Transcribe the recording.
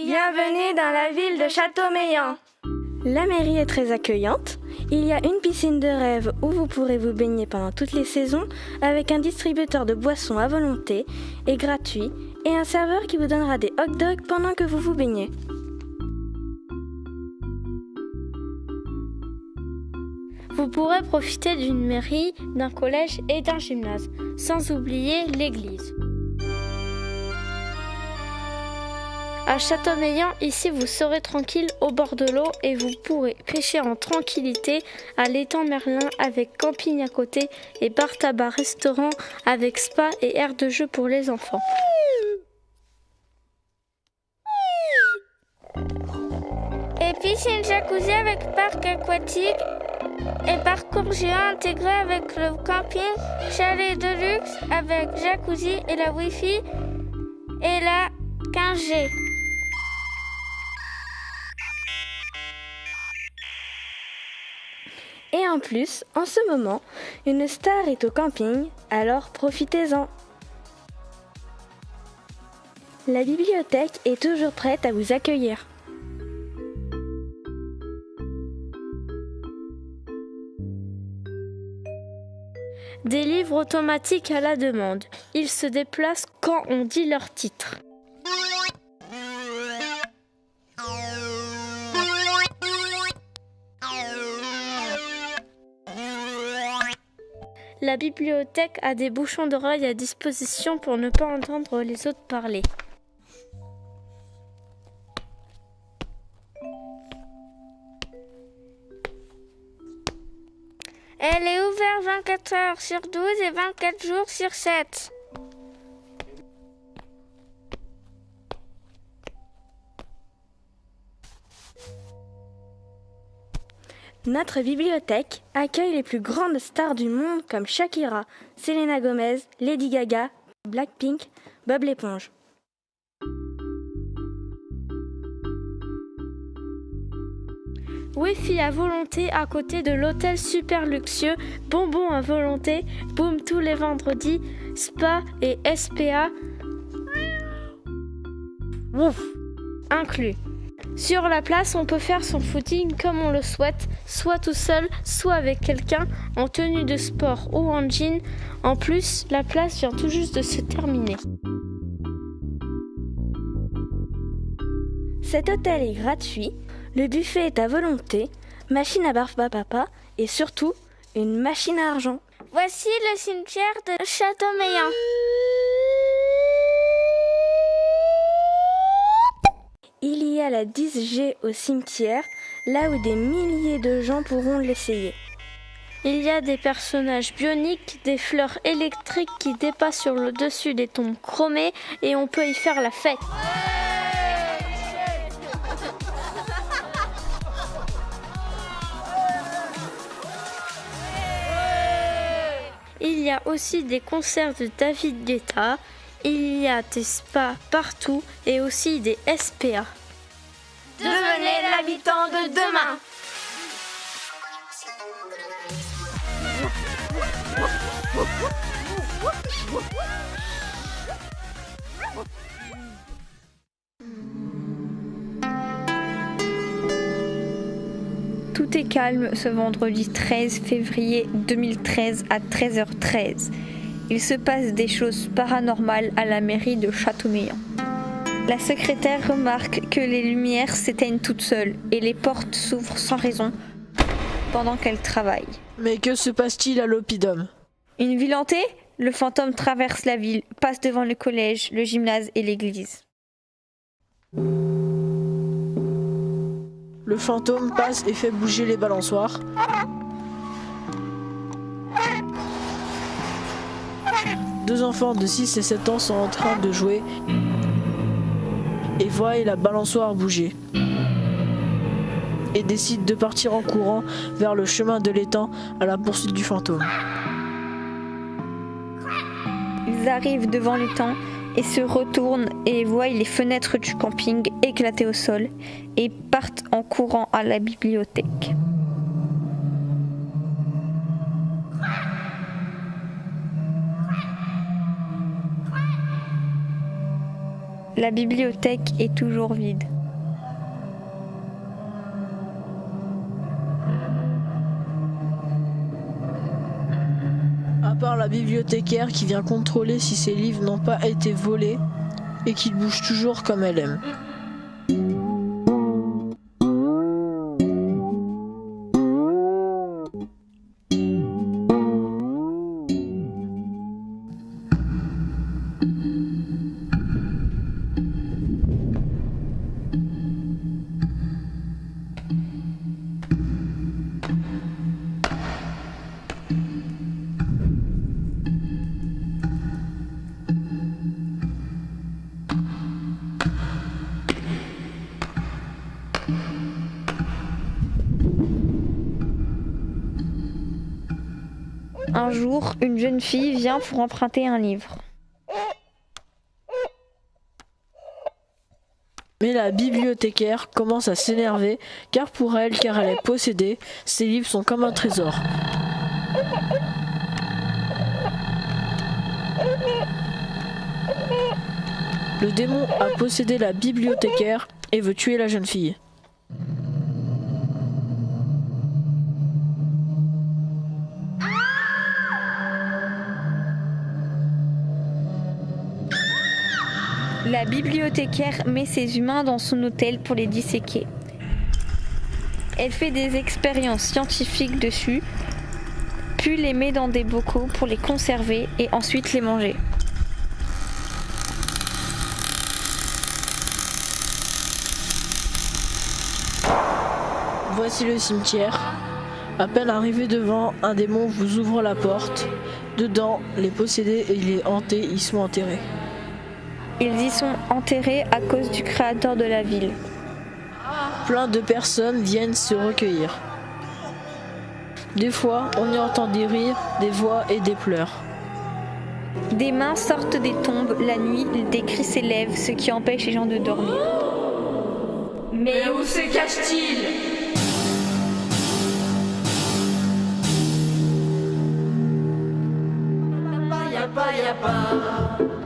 Bienvenue dans la ville de Châteaumeillan. La mairie est très accueillante. Il y a une piscine de rêve où vous pourrez vous baigner pendant toutes les saisons avec un distributeur de boissons à volonté et gratuit et un serveur qui vous donnera des hot dogs pendant que vous vous baignez. Vous pourrez profiter d'une mairie, d'un collège et d'un gymnase, sans oublier l'église. À Châteaumeillan, ici vous serez tranquille au bord de l'eau et vous pourrez pêcher en tranquillité à l'étang Merlin avec camping à côté et bar tabac restaurant avec spa et aire de jeu pour les enfants. Et piscine jacuzzi avec parc aquatique et parcours géant intégré avec le camping, chalet de luxe avec jacuzzi et la Wi-Fi et la 15G. Et en plus, en ce moment, une star est au camping, alors profitez-en. La bibliothèque est toujours prête à vous accueillir. Des livres automatiques à la demande. Ils se déplacent quand on dit leur titre. La bibliothèque a des bouchons d'oreille à disposition pour ne pas entendre les autres parler. Elle est ouverte 24 heures sur 12 et 24 jours sur 7. Notre bibliothèque accueille les plus grandes stars du monde comme Shakira, Selena Gomez, Lady Gaga, Blackpink, Bob l'éponge. Wi-Fi à volonté à côté de l'hôtel super luxueux, bonbons à volonté, boom tous les vendredis, spa et SPA inclus. Sur la place, on peut faire son footing comme on le souhaite, soit tout seul, soit avec quelqu'un, en tenue de sport ou en jean. En plus, la place vient tout juste de se terminer. Cet hôtel est gratuit, le buffet est à volonté, machine à barbe à papa et surtout une machine à argent. Voici le cimetière de Châteaumeillan. Il y a la 10G au cimetière, là où des milliers de gens pourront l'essayer. Il y a des personnages bioniques, des fleurs électriques qui dépassent sur le dessus des tombes chromées et on peut y faire la fête. Il y a aussi des concerts de David Guetta, il y a des spas partout et aussi des SPA. Devenez l'habitant de demain. Tout est calme ce vendredi 13 février 2013 à 13h13. Il se passe des choses paranormales à la mairie de Châteaumeillan. La secrétaire remarque que les lumières s'éteignent toutes seules et les portes s'ouvrent sans raison pendant qu'elle travaille. Mais que se passe-t-il à l'oppidum ? Une ville hantée ? Le fantôme traverse la ville, passe devant le collège, le gymnase et l'église. Le fantôme passe et fait bouger les balançoires. Deux enfants de 6 et 7 ans sont en train de jouer et voient la balançoire bouger et décident de partir en courant vers le chemin de l'étang à la poursuite du fantôme. Ils arrivent devant l'étang et se retournent et voient les fenêtres du camping éclater au sol et partent en courant à la bibliothèque. La bibliothèque est toujours vide. À part la bibliothécaire qui vient contrôler si ses livres n'ont pas été volés et qu'il bouge toujours comme elle aime. Un jour, une jeune fille vient pour emprunter un livre. Mais la bibliothécaire commence à s'énerver car elle est possédée, ses livres sont comme un trésor. Le démon a possédé la bibliothécaire et veut tuer la jeune fille. La bibliothécaire met ses humains dans son hôtel pour les disséquer. Elle fait des expériences scientifiques dessus, puis les met dans des bocaux pour les conserver et ensuite les manger. Voici le cimetière. À peine arrivé devant, un démon vous ouvre la porte. Dedans, les possédés et les hantés y sont enterrés. Ils y sont enterrés à cause du créateur de la ville. Plein de personnes viennent se recueillir. Des fois, on y entend des rires, des voix et des pleurs. Des mains sortent des tombes la nuit, des cris s'élèvent, ce qui empêche les gens de dormir. Mais où se cache-t-il ? Y'a pas,